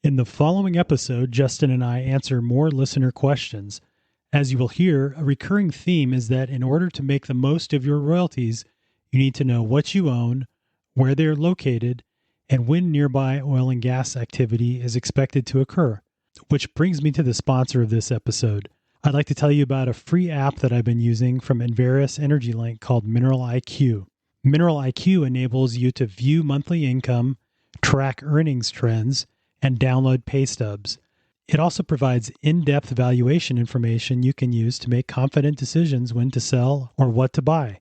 In the following episode, Justin and I answer more listener questions. As you will hear, a recurring theme is that in order to make the most of your royalties, you need to know what you own, where they are located, and when nearby oil and gas activity is expected to occur. Which brings me to the sponsor of this episode. I'd like to tell you about a free app that I've been using from Enverus Energy Link called Mineral IQ. Mineral IQ enables you to view monthly income, track earnings trends, and download pay stubs. It also provides in-depth valuation information you can use to make confident decisions when to sell or what to buy.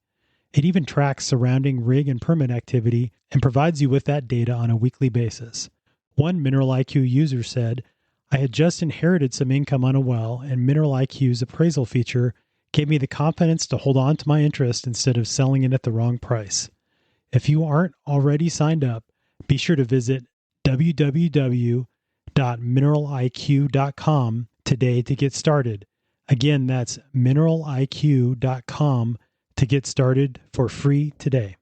It even tracks surrounding rig and permit activity and provides you with that data on a weekly basis. One Mineral IQ user said, "I had just inherited some income on a well, and Mineral IQ's appraisal feature gave me the confidence to hold on to my interest instead of selling it at the wrong price." If you aren't already signed up, be sure to visit www.mineraliq.com today to get started. Again, that's mineraliq.com to get started for free today.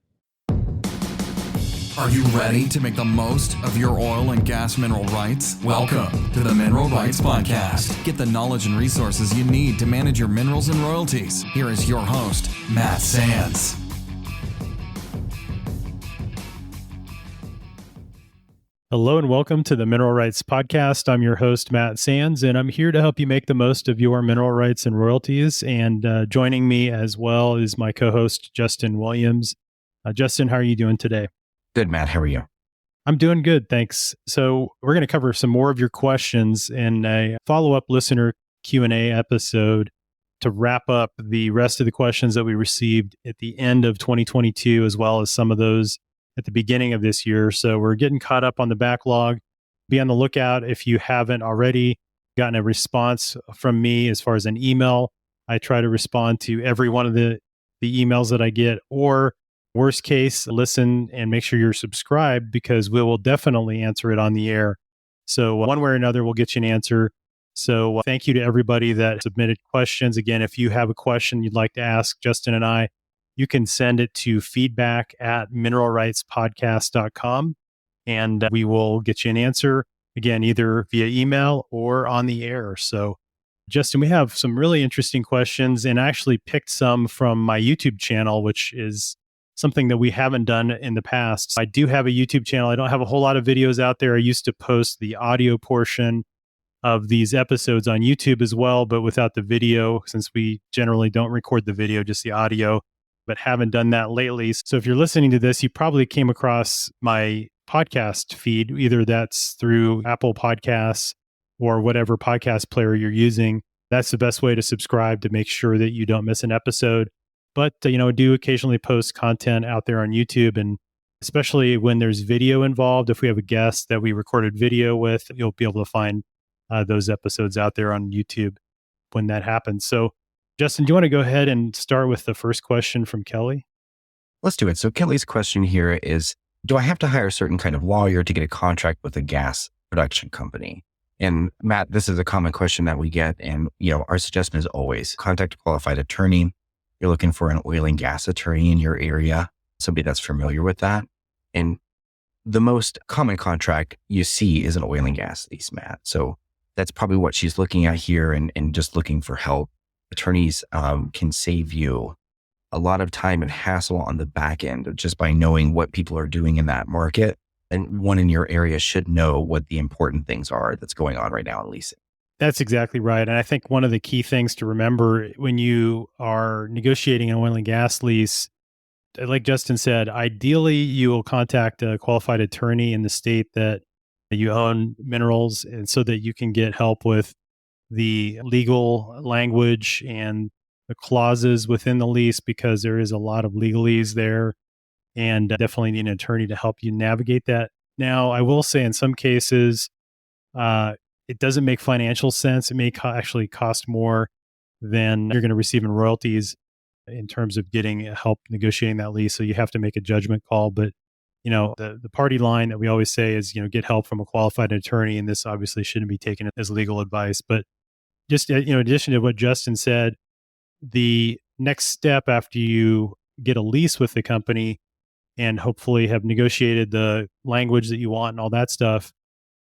Are you ready to make the most of your oil and gas mineral rights? Welcome to the Mineral Rights Podcast. Get the knowledge and resources you need to manage your minerals and royalties. Here is your host, Matt Sands. Hello and welcome to the Mineral Rights Podcast. I'm your host, Matt Sands, and I'm here to help you make the most of your mineral rights and royalties. And joining me as well is my co-host, Justin Williams. Justin, how are you doing today? Good, Matt. How are you? I'm doing good, thanks. So we're going to cover some more of your questions in a follow-up listener Q&A episode to wrap up the rest of the questions that we received at the end of 2022, as well as some of those at the beginning of this year. So we're getting caught up on the backlog. Be on the lookout if you haven't already gotten a response from me as far as an email. I try to respond to every one of the emails that I get, or worst case, listen and make sure you're subscribed because we will definitely answer it on the air. So one way or another, we'll get you an answer. So thank you to everybody that submitted questions. Again, if you have a question you'd like to ask Justin and I, you can send it to feedback@mineralrightspodcast.com and we will get you an answer, again, either via email or on the air. So Justin, we have some really interesting questions and I actually picked some from my YouTube channel, which is something that we haven't done in the past. I do have a YouTube channel. I don't have a whole lot of videos out there. I used to post the audio portion of these episodes on YouTube as well, but without the video, since we generally don't record the video, just the audio, but haven't done that lately. So if you're listening to this, you probably came across my podcast feed, either that's through Apple Podcasts or whatever podcast player you're using. That's the best way to subscribe to make sure that you don't miss an episode. But, I do occasionally post content out there on YouTube, and especially when there's video involved, if we have a guest that we recorded video with, you'll be able to find those episodes out there on YouTube when that happens. So Justin, do you want to go ahead and start with the first question from Kelly? Let's do it. So Kelly's question here is, do I have to hire a certain kind of lawyer to get a contract with a gas production company? And Matt, this is a common question that we get. And, our suggestion is always contact a qualified attorney. You're looking for an oil and gas attorney in your area, somebody that's familiar with that. And the most common contract you see is an oil and gas lease, Matt. So that's probably what she's looking at here and just looking for help. Attorneys can save you a lot of time and hassle on the back end just by knowing what people are doing in that market. And one in your area should know what the important things are that's going on right now in leasing. That's exactly right. And I think one of the key things to remember when you are negotiating an oil and gas lease, like Justin said, ideally you will contact a qualified attorney in the state that you own minerals, and so that you can get help with the legal language and the clauses within the lease, because there is a lot of legalese there and definitely need an attorney to help you navigate that. Now, I will say in some cases, it doesn't make financial sense. It may actually cost more than you're going to receive in royalties in terms of getting help negotiating that lease. So you have to make a judgment call. But, the party line that we always say is, get help from a qualified attorney. And this obviously shouldn't be taken as legal advice. But just, in addition to what Justin said, the next step after you get a lease with the company and hopefully have negotiated the language that you want and all that stuff,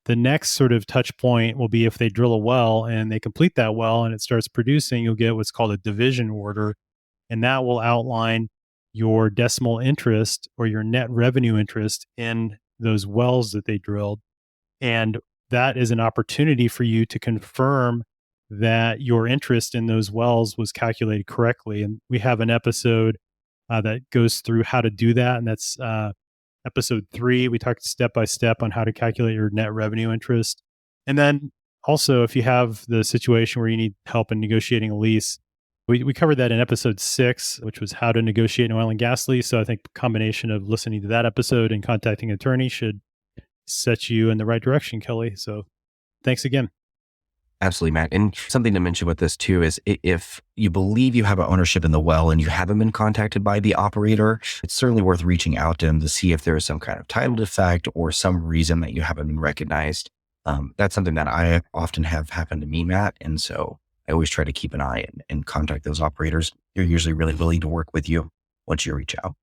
The next sort of touch point will be if they drill a well and they complete that well and it starts producing, you'll get what's called a division order. And that will outline your decimal interest or your net revenue interest in those wells that they drilled. And that is an opportunity for you to confirm that your interest in those wells was calculated correctly. And we have an episode that goes through how to do that. And that's episode 3. We talked step by step on how to calculate your net revenue interest. And then also, if you have the situation where you need help in negotiating a lease, we covered that in episode 6, which was how to negotiate an oil and gas lease. So I think a combination of listening to that episode and contacting an attorney should set you in the right direction, Kelly. So thanks again. Absolutely, Matt. And something to mention with this too is if you believe you have an ownership in the well and you haven't been contacted by the operator, it's certainly worth reaching out to them to see if there is some kind of title defect or some reason that you haven't been recognized. That's something that I often have happened to me, Matt. And so I always try to keep an eye and contact those operators. They're usually really willing to work with you once you reach out.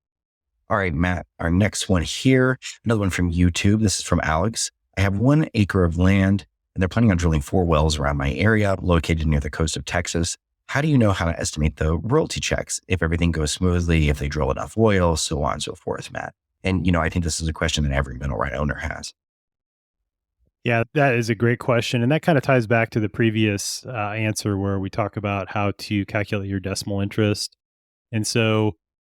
All right, Matt, our next one here, another one from YouTube. This is from Alex. I have 1 acre of land and they're planning on drilling 4 wells around my area located near the coast of Texas. How do you know how to estimate the royalty checks if everything goes smoothly, if they drill enough oil, so on and so forth, Matt? And, I think this is a question that every mineral right owner has. Yeah, that is a great question. And that kind of ties back to the previous answer where we talk about how to calculate your decimal interest. And so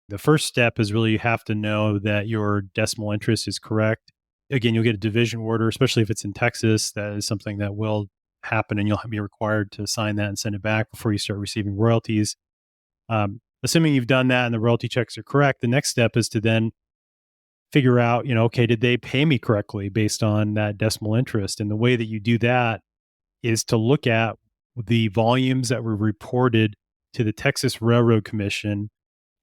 the first step is really you have to know that your decimal interest is correct. Again, you'll get a division order, especially if it's in Texas. That is something that will happen and you'll be required to sign that and send it back before you start receiving royalties. Assuming you've done that and the royalty checks are correct, the next step is to then figure out, okay, did they pay me correctly based on that decimal interest? And the way that you do that is to look at the volumes that were reported to the Texas Railroad Commission.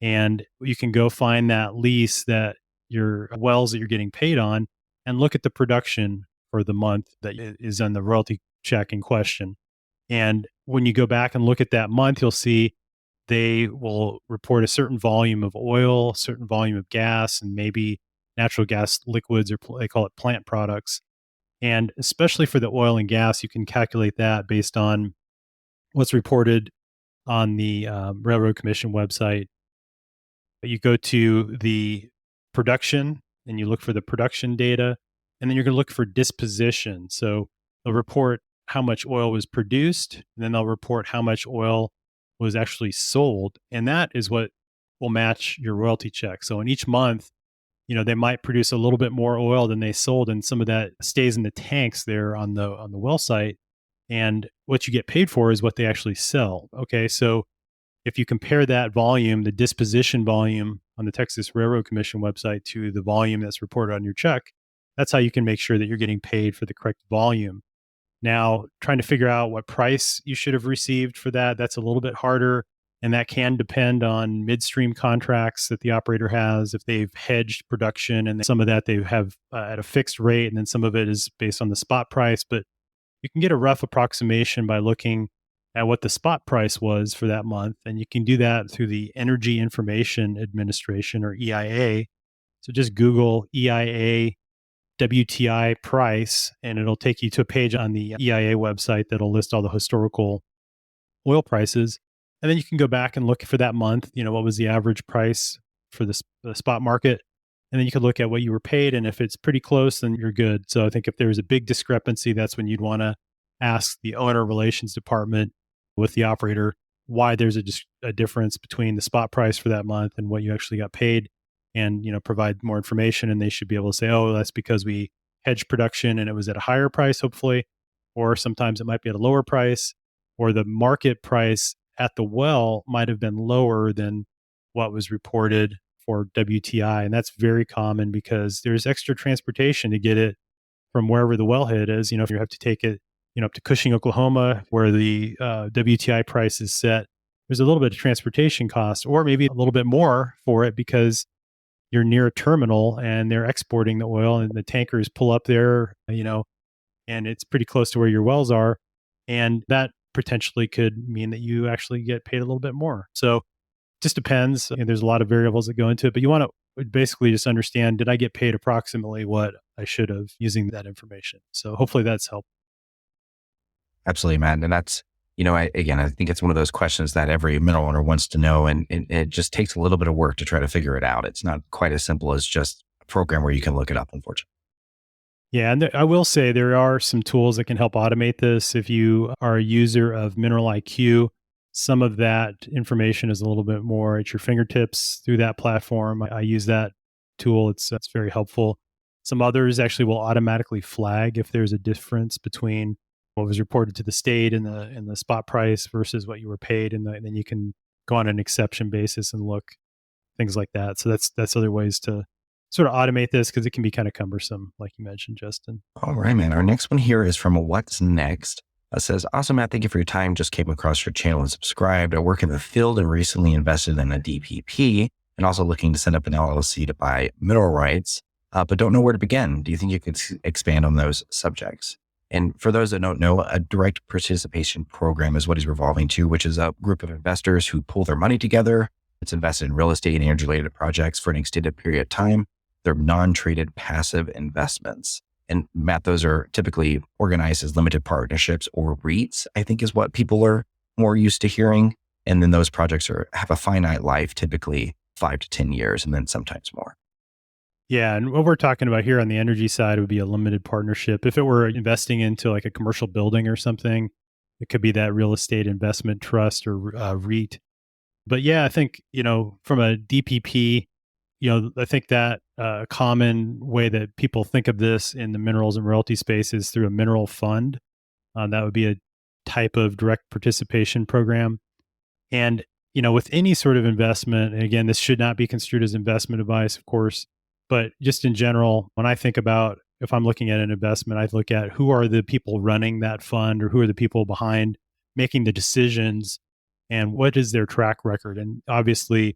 And you can go find that lease that your wells that you're getting paid on and look at the production for the month that is on the royalty check in question. And when you go back and look at that month, you'll see they will report a certain volume of oil, a certain volume of gas, and maybe natural gas liquids, or they call it plant products. And especially for the oil and gas, you can calculate that based on what's reported on the Railroad Commission website. You go to the production and you look for the production data, and then you're going to look for disposition. So they'll report how much oil was produced, and then they'll report how much oil was actually sold. And that is what will match your royalty check. So in each month, they might produce a little bit more oil than they sold, and some of that stays in the tanks there on the well site. And what you get paid for is what they actually sell. Okay, so if you compare that volume, the disposition volume on the Texas Railroad Commission website to the volume that's reported on your check, that's how you can make sure that you're getting paid for the correct volume. Now, trying to figure out what price you should have received for that, that's a little bit harder. And that can depend on midstream contracts that the operator has, if they've hedged production, and some of that they have at a fixed rate, and then some of it is based on the spot price. But you can get a rough approximation by looking at what the spot price was for that month. And you can do that through the Energy Information Administration, or EIA. So just Google EIA WTI price, and it'll take you to a page on the EIA website that'll list all the historical oil prices. And then you can go back and look for that month, what was the average price for the spot market. And then you can look at what you were paid. And if it's pretty close, then you're good. So I think if there's a big discrepancy, that's when you'd want to ask the owner relations department with the operator why there's a difference between the spot price for that month and what you actually got paid, and, provide more information. And they should be able to say, oh, that's because we hedged production and it was at a higher price, hopefully. Or sometimes it might be at a lower price, or the market price at the well might have been lower than what was reported for WTI. And that's very common because there's extra transportation to get it from wherever the wellhead is. If you have to take it, up to Cushing, Oklahoma, where the WTI price is set, there's a little bit of transportation cost, or maybe a little bit more for it because you're near a terminal and they're exporting the oil and the tankers pull up there, and it's pretty close to where your wells are. And that potentially could mean that you actually get paid a little bit more. So it just depends. There's a lot of variables that go into it, but you want to would basically just understand, did I get paid approximately what I should have using that information? So hopefully that's helped. Absolutely, Matt. And that's, I think it's one of those questions that every mineral owner wants to know. And it just takes a little bit of work to try to figure it out. It's not quite as simple as just a program where you can look it up, unfortunately. Yeah, and I will say there are some tools that can help automate this. If you are a user of Mineral IQ, some of that information is a little bit more at your fingertips through that platform. I use that tool. It's very helpful. Some others actually will automatically flag if there's a difference between what was reported to the state and the spot price versus what you were paid, and then you can go on an exception basis and look things like that. So that's other ways to sort of automate this because it can be kind of cumbersome, like you mentioned, Justin. All right, man. Our next one here is from What's Next. It says, awesome, Matt. Thank you for your time. Just came across your channel and subscribed. I work in the field and recently invested in a DPP and also looking to set up an LLC to buy mineral rights, but don't know where to begin. Do you think you could expand on those subjects? And for those that don't know, a direct participation program is what he's revolving to, which is a group of investors who pull their money together. It's invested in real estate and energy-related projects for an extended period of time. They're non-traded passive investments. And Matt, those are typically organized as limited partnerships or REITs, I think is what people are more used to hearing. And then those projects have a finite life, typically 5 to 10 years, and then sometimes more. Yeah, and what we're talking about here on the energy side would be a limited partnership. If it were investing into like a commercial building or something, it could be that real estate investment trust or REIT. But yeah, I think, from a DPP, I think that a common way that people think of this in the minerals and royalty space is through a mineral fund. That would be a type of direct participation program. And, with any sort of investment, and again, this should not be construed as investment advice, of course, but just in general, when I think about if I'm looking at an investment, I look at who are the people running that fund or who are the people behind making the decisions and what is their track record. And obviously,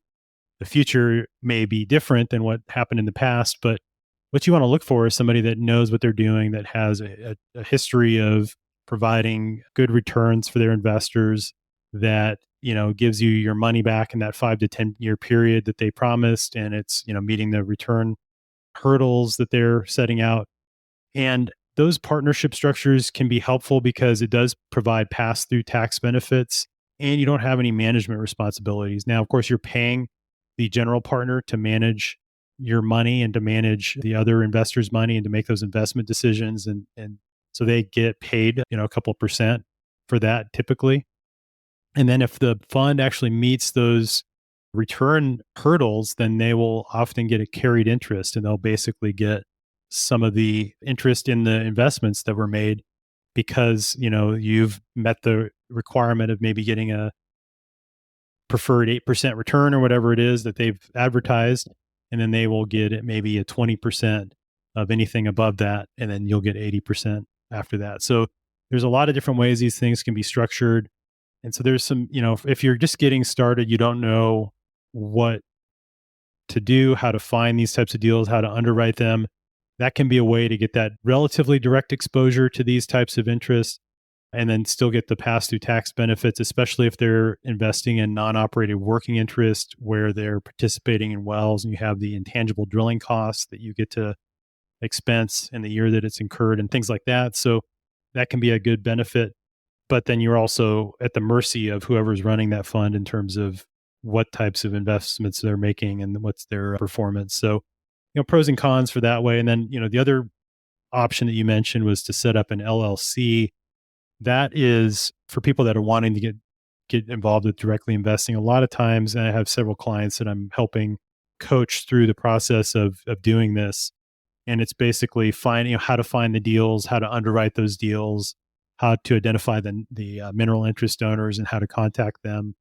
the future may be different than what happened in the past, but what you want to look for is somebody that knows what they're doing, that has a history of providing good returns for their investors, that gives you your money back in that 5 to 10 year period that they promised, and it's meeting the return hurdles that they're setting out. And those partnership structures can be helpful because it does provide pass through tax benefits, and you don't have any management responsibilities. Now, of course, you're paying the general partner to manage your money and to manage the other investors' money and to make those investment decisions. And so they get paid, a couple percent for that typically. And then if the fund actually meets those return hurdles, then they will often get a carried interest, and they'll basically get some of the interest in the investments that were made because, you've met the requirement of maybe getting a preferred 8% return or whatever it is that they've advertised. And then they will get maybe a 20% of anything above that. And then you'll get 80% after that. So there's a lot of different ways these things can be structured. And so there's some, if you're just getting started, you don't know what to do, how to find these types of deals, how to underwrite them. That can be a way to get that relatively direct exposure to these types of interests and then still get the pass-through tax benefits, especially if they're investing in non-operated working interest where they're participating in wells and you have the intangible drilling costs that you get to expense in the year that it's incurred and things like that. So that can be a good benefit. But then you're also at the mercy of whoever's running that fund in terms of what types of investments they're making and what's their performance. So, pros and cons for that way. And then, the other option that you mentioned was to set up an LLC. That is for people that are wanting to get involved with directly investing. A lot of times, and I have several clients that I'm helping coach through the process of doing this. And it's basically finding how to find the deals, how to underwrite those deals, how to identify the mineral interest owners and how to contact them.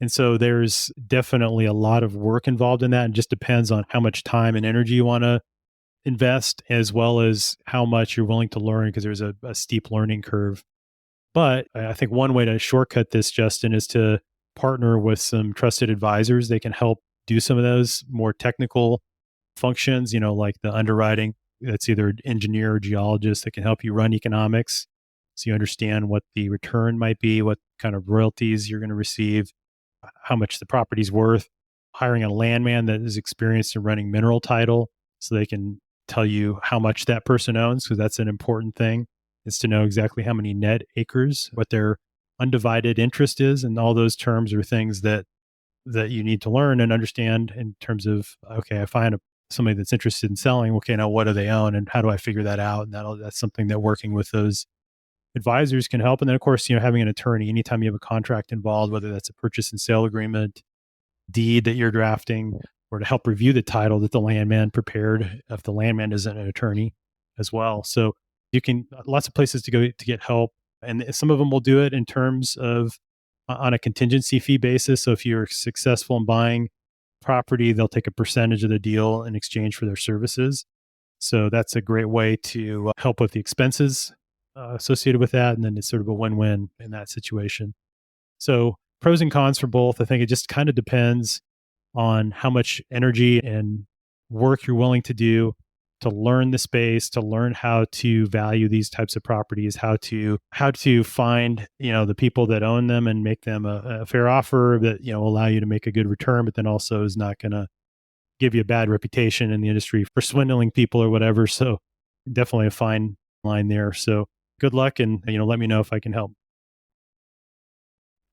And so there's definitely a lot of work involved in that. And just depends on how much time and energy you want to invest, as well as how much you're willing to learn, because there's a steep learning curve. But I think one way to shortcut this, Justin, is to partner with some trusted advisors. They can help do some of those more technical functions, like the underwriting. That's either an engineer or geologist that can help you run economics. So you understand what the return might be, what kind of royalties you're going to receive, how much the property's worth. hiring a landman that is experienced in running mineral title so they can tell you how much that person owns, because that's an important thing, is to know exactly how many net acres, what their undivided interest is. And all those terms are things that you need to learn and understand in terms of, okay, I find somebody that's interested in selling. Okay, now what do they own and how do I figure that out? And that's something that working with those advisors can help. And then of course, having an attorney, anytime you have a contract involved, whether that's a purchase and sale agreement, deed that you're drafting, or to help review the title that the landman prepared, if the landman isn't an attorney as well. So you can, lots of places to go to get help. And some of them will do it in terms of on a contingency fee basis. So if you're successful in buying property, they'll take a percentage of the deal in exchange for their services. So that's a great way to help with the expenses associated with that. And then it's sort of a win-win in that situation. So pros and cons for both. I think it just kind of depends on how much energy and work you're willing to do to learn the space, to learn how to value these types of properties, how to find, the people that own them and make them a fair offer that, allow you to make a good return, but then also is not going to give you a bad reputation in the industry for swindling people or whatever. So definitely a fine line there. So good luck, and, let me know if I can help.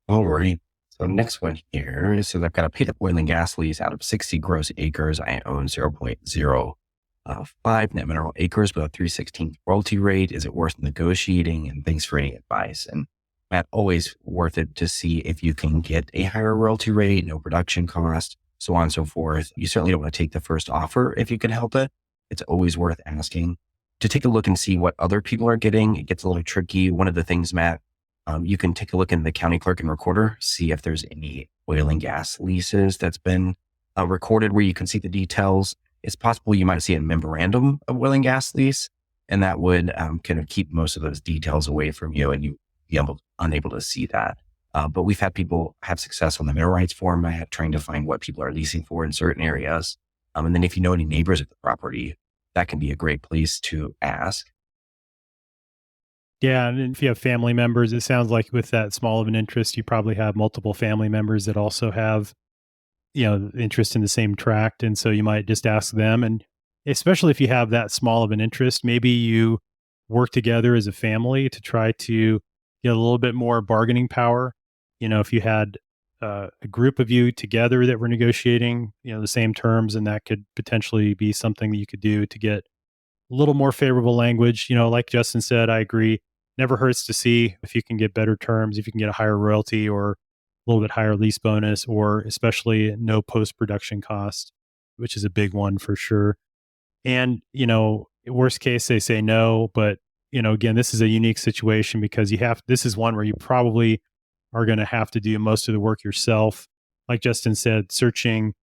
All right. So next one here is, so I've got a paid up oil and gas lease out of 60 gross acres. I own 0.05 net mineral acres with a 3/16 royalty rate. Is it worth negotiating? And thanks for any advice. And Matt, always worth it to see if you can get a higher royalty rate, no production cost, so on and so forth. You certainly don't want to take the first offer if you can help it. It's always worth asking to take a look and see what other people are getting. It gets a little tricky. One of the things, Matt, you can take a look in the county clerk and recorder, see if there's any oil and gas leases that's been recorded where you can see the details. It's possible you might see a memorandum of oil and gas lease, and that would kind of keep most of those details away from you, and you be unable to see that. But we've had people have success on the mineral rights format, trying to find what people are leasing for in certain areas. And then if you know any neighbors at the property, that can be a great place to ask. Yeah. And if you have family members, it sounds like with that small of an interest, you probably have multiple family members that also have, interest in the same tract. And so you might just ask them. And especially if you have that small of an interest, maybe you work together as a family to try to get a little bit more bargaining power. If you had a group of you together that were negotiating, the same terms, and that could potentially be something that you could do to get a little more favorable language. Like Justin said, I agree. Never hurts to see if you can get better terms, if you can get a higher royalty or a little bit higher lease bonus, or especially no post-production cost, which is a big one for sure. And, worst case, they say no, but, again, this is a unique situation because this is one where you probably are going to have to do most of the work yourself. Like Justin said, searching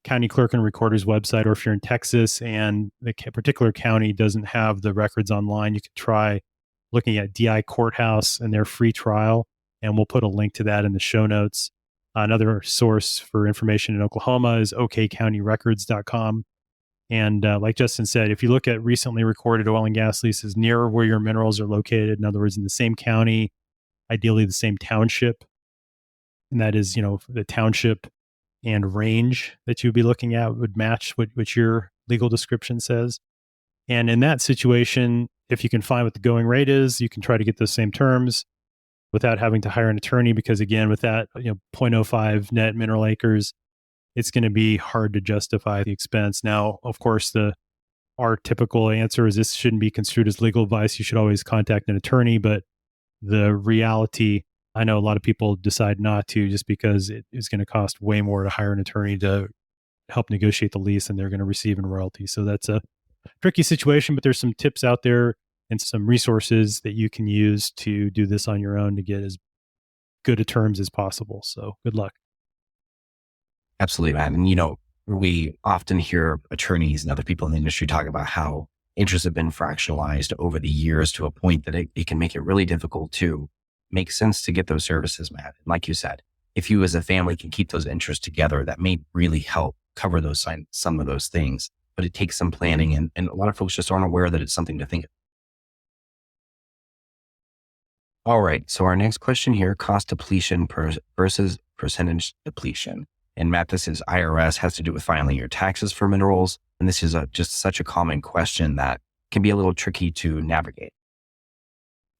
county clerk and recorder's website, or if you're in Texas and the particular county doesn't have the records online, you could try looking at DI Courthouse and their free trial. And we'll put a link to that in the show notes. Another source for information in Oklahoma is okcountyrecords.com. And like Justin said, if you look at recently recorded oil and gas leases near where your minerals are located, in other words, in the same county, ideally the same township, and that is, the township and range that you'd be looking at would match what your legal description says. And in that situation, if you can find what the going rate is, you can try to get those same terms without having to hire an attorney, because again, with that, 0.05 net mineral acres, it's going to be hard to justify the expense. Now, of course, our typical answer is this shouldn't be construed as legal advice. You should always contact an attorney. But the reality, I know a lot of people decide not to, just because it is going to cost way more to hire an attorney to help negotiate the lease than they're going to receive in royalties. So that's a tricky situation, but there's some tips out there and some resources that you can use to do this on your own to get as good a terms as possible. So good luck. Absolutely, man. And, we often hear attorneys and other people in the industry talk about how interests have been fractionalized over the years to a point that it can make it really difficult to make sense to get those services, Matt. Like you said, if you as a family can keep those interests together, that may really help cover some of those things. But it takes some planning, and a lot of folks just aren't aware that it's something to think of. All right. So our next question here, cost depletion versus percentage depletion. And Matt, this is IRS, has to do with filing your taxes for minerals. And this is just such a common question that can be a little tricky to navigate.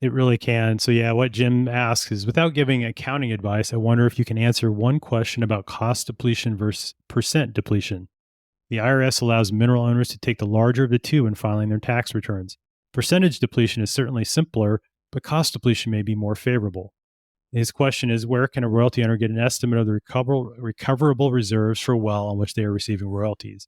It really can. So yeah, what Jim asks is, without giving accounting advice, I wonder if you can answer one question about cost depletion versus percent depletion. The IRS allows mineral owners to take the larger of the two when filing their tax returns. Percentage depletion is certainly simpler, but cost depletion may be more favorable. His question is, where can a royalty owner get an estimate of the recoverable reserves for a well on which they are receiving royalties?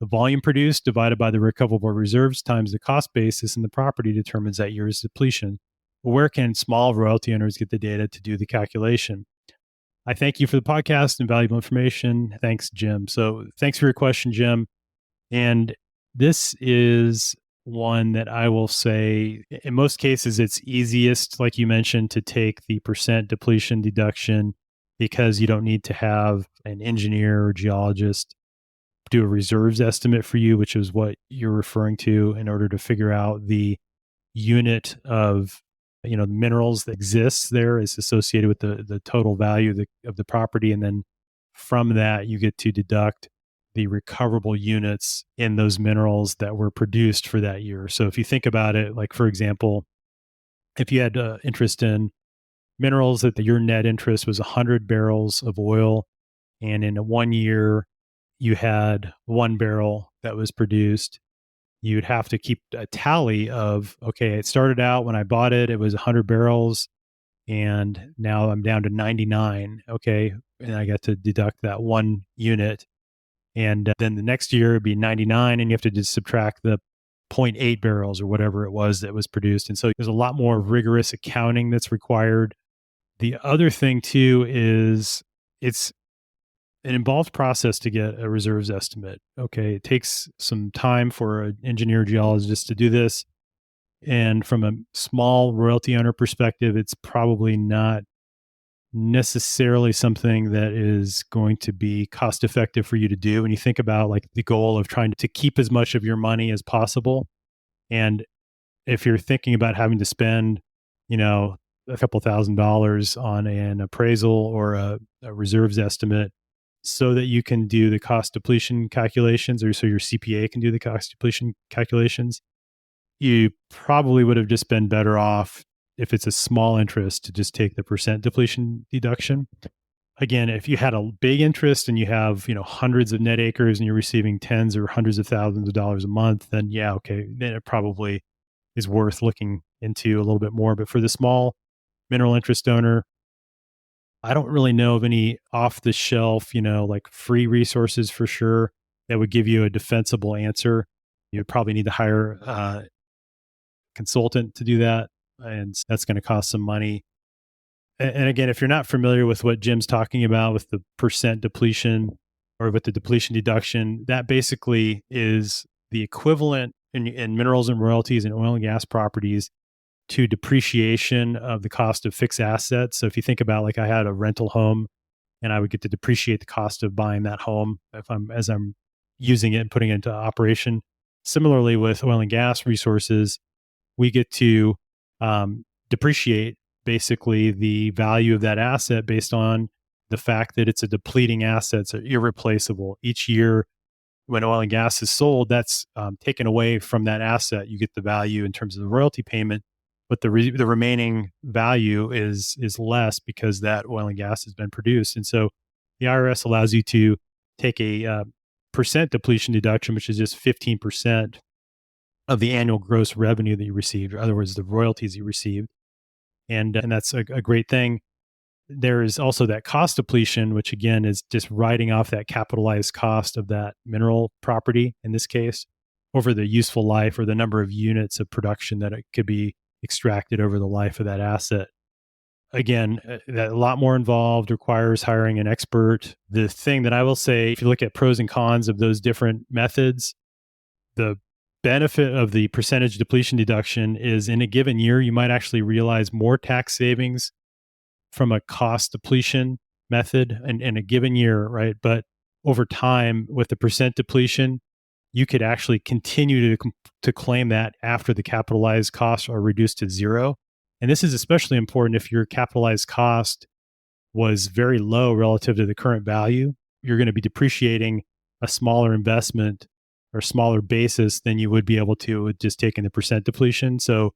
The volume produced divided by the recoverable reserves times the cost basis in the property determines that year's depletion. But where can small royalty owners get the data to do the calculation? I thank you for the podcast and valuable information. Thanks, Jim. So thanks for your question, Jim. And this is one that I will say, in most cases, it's easiest, like you mentioned, to take the percent depletion deduction because you don't need to have an engineer or geologist do a reserves estimate for you, which is what you're referring to, in order to figure out the unit of the minerals that exists there is associated with the total value of the property. And then from that, you get to deduct the recoverable units in those minerals that were produced for that year. So if you think about it, like, for example, if you had interest in minerals that your net interest was 100 barrels of oil, and in 1 year you had 1 barrel that was produced, you'd have to keep a tally of, okay, it started out when I bought it, it was 100 barrels, and now I'm down to 99. Okay. And I got to deduct that 1 unit. And then the next year it'd be 99, and you have to just subtract the zero 0.8 barrels or whatever it was that was produced. And so there's a lot more rigorous accounting that's required. The other thing too is it's an involved process to get a reserves estimate. Okay. It takes some time for an engineer geologist to do this. And from a small royalty owner perspective, it's probably not necessarily something that is going to be cost effective for you to do. When you think about like the goal of trying to keep as much of your money as possible. And if you're thinking about having to spend, a couple $1,000s on an appraisal or a reserves estimate so that you can do the cost depletion calculations, or so your CPA can do the cost depletion calculations, you probably would have just been better off, if it's a small interest, to just take the percent depletion deduction. Again, if you had a big interest and you have, hundreds of net acres and you're receiving tens or hundreds of thousands of dollars a month, then yeah, okay, then it probably is worth looking into a little bit more. But for the small mineral interest owner, I don't really know of any off the shelf, like free resources for sure that would give you a defensible answer. You'd probably need to hire a consultant to do that, and that's going to cost some money. And again, if you're not familiar with what Jim's talking about with the percent depletion or with the depletion deduction, that basically is the equivalent in minerals and royalties and oil and gas properties to depreciation of the cost of fixed assets. So if you think about, like, I had a rental home and I would get to depreciate the cost of buying that home as I'm using it and putting it into operation. Similarly with oil and gas resources, we get to depreciate basically the value of that asset based on the fact that it's a depleting asset, so irreplaceable. Each year when oil and gas is sold, that's taken away from that asset. You get the value in terms of the royalty payment, but the remaining value is less because that oil and gas has been produced. And so the IRS allows you to take a percent depletion deduction, which is just 15% of the annual gross revenue that you received, or in other words, the royalties you received. And that's a great thing. There is also that cost depletion, which again is just writing off that capitalized cost of that mineral property, in this case, over the useful life or the number of units of production that it could be extracted over the life of that asset. Again, that a lot more involved, requires hiring an expert. The thing that I will say, if you look at pros and cons of those different methods, the benefit of the percentage depletion deduction is in a given year, you might actually realize more tax savings from a cost depletion method in a given year, right? But over time, with the percent depletion, you could actually continue to claim that after the capitalized costs are reduced to zero. And this is especially important if your capitalized cost was very low relative to the current value. you're going to be depreciating a smaller investment or smaller basis than you would be able to with just taking the percent depletion. So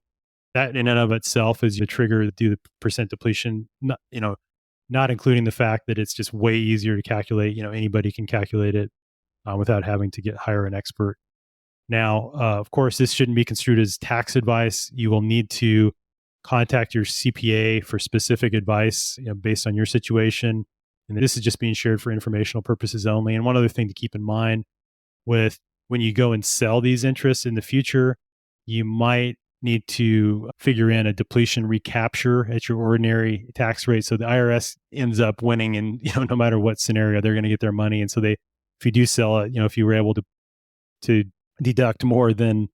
that in and of itself is the trigger to do the percent depletion, not including the fact that it's just way easier to calculate. Anybody can calculate it without having to hire an expert. Now, of course, this shouldn't be construed as tax advice. You will need to contact your CPA for specific advice based on your situation. And this is just being shared for informational purposes only. And one other thing to keep in mind with when you go and sell these interests in the future, you might need to figure in a depletion recapture at your ordinary tax rate. So the IRS ends up winning, and no matter what scenario, they're going to get their money. And so if you do sell it, if you were able to deduct more than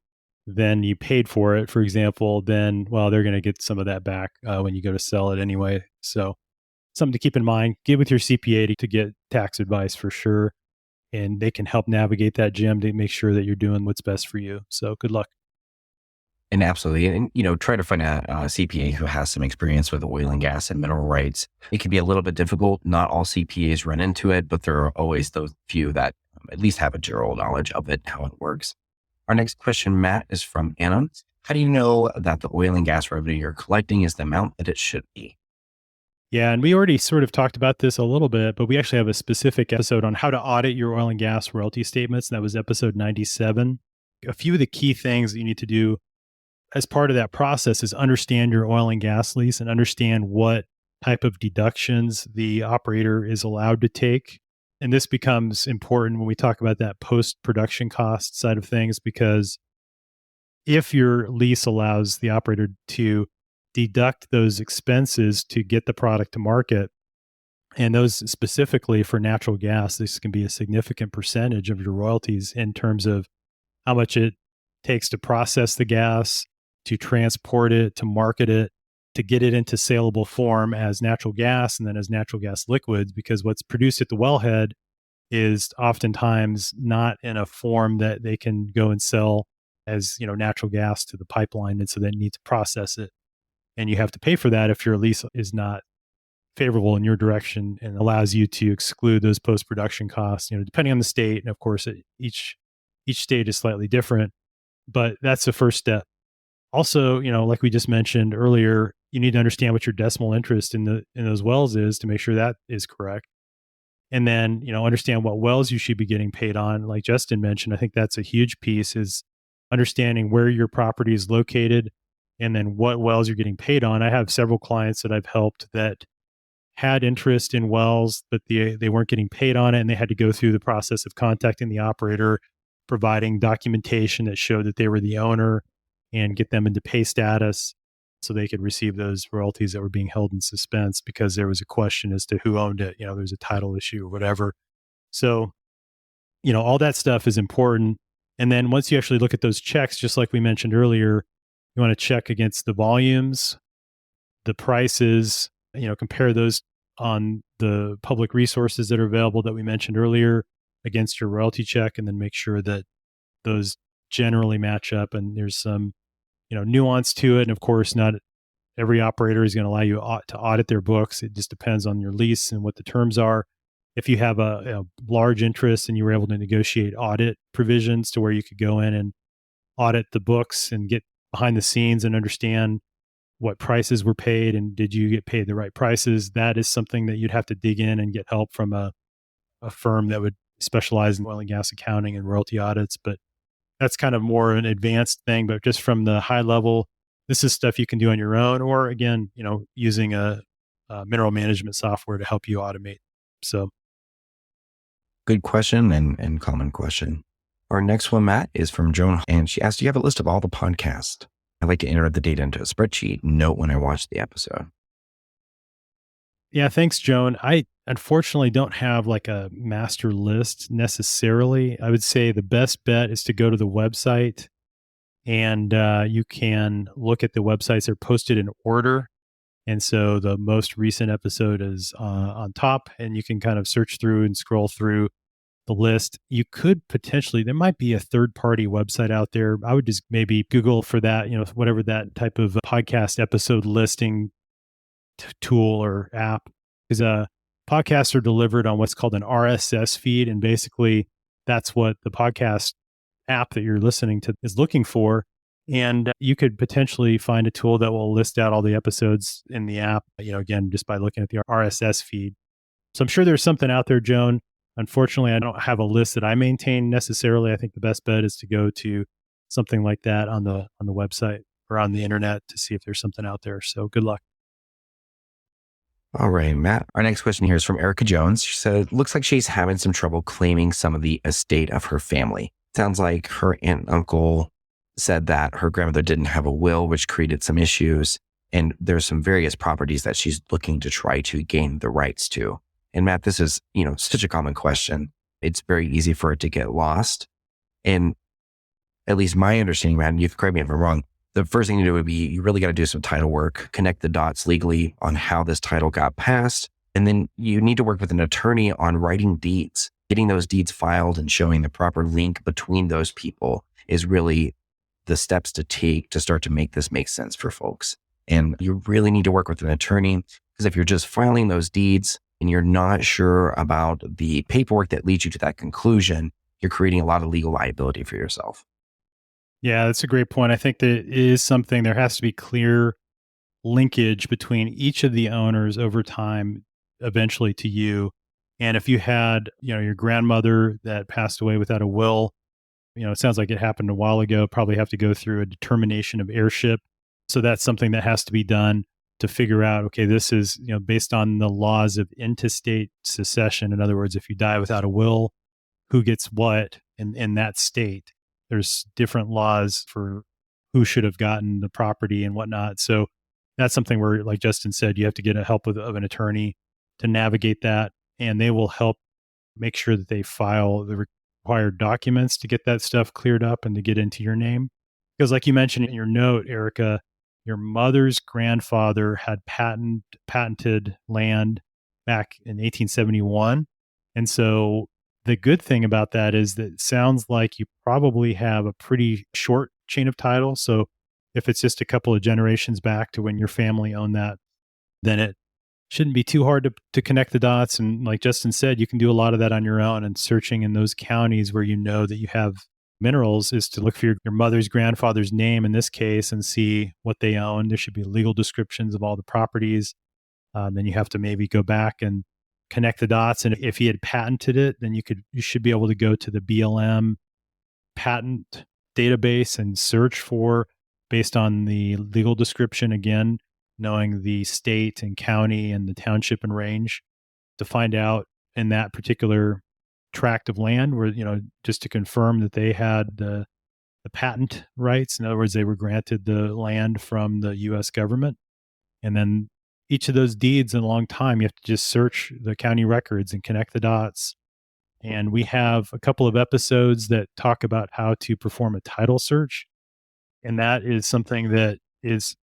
you paid for it, for example, then they're going to get some of that back when you go to sell it anyway. So something to keep in mind. Get with your CPA to get tax advice for sure, and they can help navigate that, Jim, to make sure that you're doing what's best for you. So good luck. And absolutely. And, try to find a CPA who has some experience with oil and gas and mineral rights. It can be a little bit difficult. Not all CPAs run into it, but there are always those few that at least have a general knowledge of it, how it works. Our next question, Matt, is from Anna. How do you know that the oil and gas revenue you're collecting is the amount that it should be? Yeah, and we already sort of talked about this a little bit, but we actually have a specific episode on how to audit your oil and gas royalty statements. That was episode 97. A few of the key things that you need to do as part of that process is understand your oil and gas lease and understand what type of deductions the operator is allowed to take. And this becomes important when we talk about that post-production cost side of things, because if your lease allows the operator to deduct those expenses to get the product to market, and those specifically for natural gas, this can be a significant percentage of your royalties in terms of how much it takes to process the gas, to transport it, to market it, to get it into saleable form as natural gas and then as natural gas liquids, because what's produced at the wellhead is oftentimes not in a form that they can go and sell as natural gas to the pipeline. And so they need to process it. And you have to pay for that if your lease is not favorable in your direction and allows you to exclude those post-production costs, depending on the state. And of course, each state is slightly different, but that's the first step. Also, like we just mentioned earlier, you need to understand what your decimal interest in those wells is to make sure that is correct. And then, understand what wells you should be getting paid on. Like Justin mentioned, I think that's a huge piece, is understanding where your property is located and then what wells you're getting paid on. I have several clients that I've helped that had interest in wells, but they weren't getting paid on it, and they had to go through the process of contacting the operator, providing documentation that showed that they were the owner, and get them into pay status so they could receive those royalties that were being held in suspense because there was a question as to who owned it. There's a title issue or whatever. So, all that stuff is important. And then once you actually look at those checks, just like we mentioned earlier, you want to check against the volumes, the prices, compare those on the public resources that are available that we mentioned earlier against your royalty check, and then make sure that those generally match up. And there's some nuance to it. And of course, not every operator is going to allow you to audit their books. It just depends on your lease and what the terms are. If you have a large interest and you were able to negotiate audit provisions to where you could go in and audit the books and get behind the scenes and understand what prices were paid and did you get paid the right prices, that is something that you'd have to dig in and get help from a firm that would specialize in oil and gas accounting and royalty audits. But that's kind of more an advanced thing. But just from the high level, this is stuff you can do on your own, or again, using a mineral management software to help you automate. So, good question and common question. Our next one, Matt, is from Joan, and she asked, do you have a list of all the podcasts? I like to enter the data into a spreadsheet, note when I watch the episode. Yeah, thanks, Joan. I unfortunately don't have like a master list necessarily. I would say the best bet is to go to the website, and you can look at the websites. They're posted in order. And so the most recent episode is on top, and you can kind of search through and scroll through the list. You could potentially, there might be a third-party website out there. I would just maybe Google for that, whatever that type of podcast episode listing tool or app. Because podcasts are delivered on what's called an RSS feed. And basically, that's what the podcast app that you're listening to is looking for. And you could potentially find a tool that will list out all the episodes in the app, again, just by looking at the RSS feed. So I'm sure there's something out there, Joan. Unfortunately, I don't have a list that I maintain necessarily. I think the best bet is to go to something like that on the website or on the internet to see if there's something out there. So good luck. All right, Matt. Our next question here is from Erica Jones. She said, looks like she's having some trouble claiming some of the estate of her family. Sounds like her aunt and uncle said that her grandmother didn't have a will, which created some issues. And there's some various properties that she's looking to try to gain the rights to. And Matt, this is, such a common question. It's very easy for it to get lost. And at least my understanding, Matt, and you can correct me if I'm wrong, the first thing to do would be you really got to do some title work, connect the dots legally on how this title got passed. And then you need to work with an attorney on writing deeds. Getting those deeds filed and showing the proper link between those people is really the steps to take to start to make this make sense for folks. And you really need to work with an attorney, because if you're just filing those deeds and you're not sure about the paperwork that leads you to that conclusion, you're creating a lot of legal liability for yourself. Yeah, that's a great point. I think that it is something, there has to be clear linkage between each of the owners over time, eventually to you. And if you had, your grandmother that passed away without a will, it sounds like it happened a while ago, probably have to go through a determination of heirship. So that's something that has to be done to figure out, okay, this is, based on the laws of intestate succession. In other words, if you die without a will, who gets what in that state? There's different laws for who should have gotten the property and whatnot. So that's something where, like Justin said, you have to get help of an attorney to navigate that. And they will help make sure that they file the required documents to get that stuff cleared up and to get into your name. Because like you mentioned in your note, Erica, your mother's grandfather had patented land back in 1871. And so the good thing about that is that it sounds like you probably have a pretty short chain of title. So if it's just a couple of generations back to when your family owned that, then it shouldn't be too hard to connect the dots. And like Justin said, you can do a lot of that on your own, and searching in those counties where you know that you have minerals is to look for your mother's grandfather's name in this case and see what they own. There should be legal descriptions of all the properties. Then you have to maybe go back and connect the dots. And if he had patented it, then you should be able to go to the BLM patent database and search for, based on the legal description, again, knowing the state and county and the township and range, to find out in that particular tract of land where, just to confirm that they had the patent rights. In other words, they were granted the land from the US government. And then each of those deeds in a long time, you have to just search the county records and connect the dots. And we have a couple of episodes that talk about how to perform a title search. And that is something that is,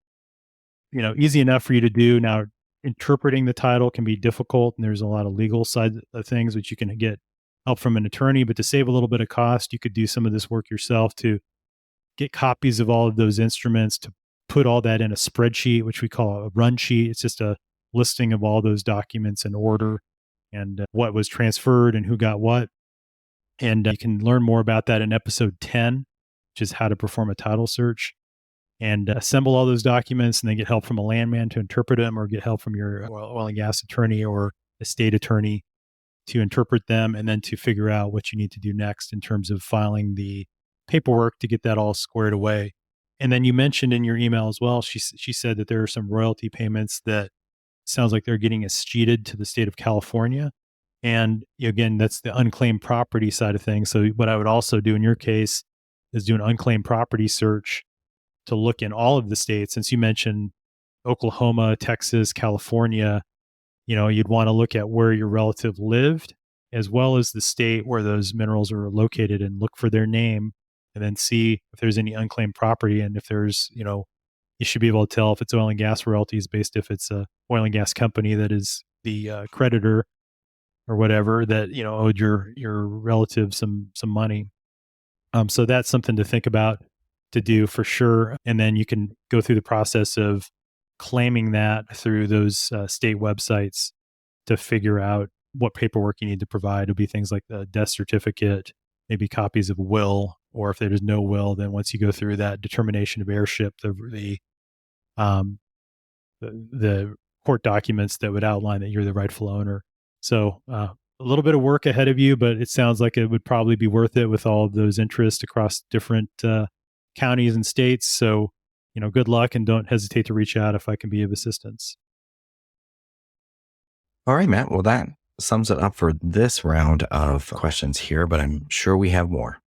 easy enough for you to do. Now, interpreting the title can be difficult, and there's a lot of legal side of things which you can get help from an attorney. But to save a little bit of cost, you could do some of this work yourself to get copies of all of those instruments, to put all that in a spreadsheet, which we call a run sheet. It's just a listing of all those documents in order and what was transferred and who got what. And you can learn more about that in episode 10, which is how to perform a title search, and assemble all those documents, and then get help from a landman to interpret them, or get help from your oil and gas attorney or estate attorney to interpret them, and then to figure out what you need to do next in terms of filing the paperwork to get that all squared away. And then you mentioned in your email as well, she said that there are some royalty payments that sounds like they're getting escheated to the state of California. And again, that's the unclaimed property side of things. So what I would also do in your case is do an unclaimed property search to look in all of the states. Since you mentioned Oklahoma, Texas, California, you'd want to look at where your relative lived, as well as the state where those minerals are located, and look for their name, and then see if there's any unclaimed property. And if there's, you should be able to tell if it's oil and gas royalties based if it's a oil and gas company that is the creditor or whatever that, owed your relative some money. So that's something to think about, to do for sure. And then you can go through the process of claiming that through those state websites. to figure out what paperwork you need to provide. It'll be things like the death certificate, maybe copies of will, or if there's no will, then once you go through that determination of heirship, the court documents that would outline that you're the rightful owner. So a little bit of work ahead of you, but it sounds like it would probably be worth it with all of those interests across different counties and states. So, good luck, and don't hesitate to reach out if I can be of assistance. All right, Matt. Well, that sums it up for this round of questions here, but I'm sure we have more.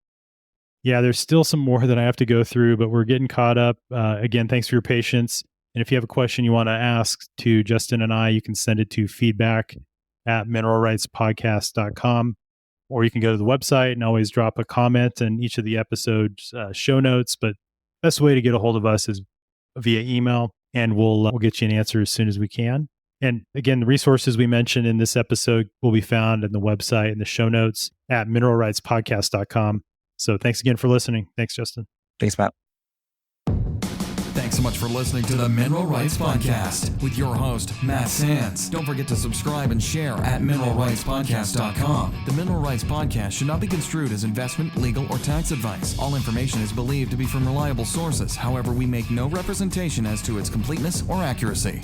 Yeah, there's still some more that I have to go through, but we're getting caught up. Again, thanks for your patience. And if you have a question you want to ask to Justin and I, you can send it to feedback@mineralrightspodcast.com, or you can go to the website and always drop a comment in each of the episodes show notes. But best way to get a hold of us is via email, and we'll get you an answer as soon as we can. And again, the resources we mentioned in this episode will be found in the website in the show notes at mineralrightspodcast.com. So thanks again for listening. Thanks, Justin. Thanks, Matt. Thanks so much for listening to the Mineral Rights Podcast with your host, Matt Sands. Don't forget to subscribe and share at mineralrightspodcast.com. The Mineral Rights Podcast should not be construed as investment, legal, or tax advice. All information is believed to be from reliable sources. However, we make no representation as to its completeness or accuracy.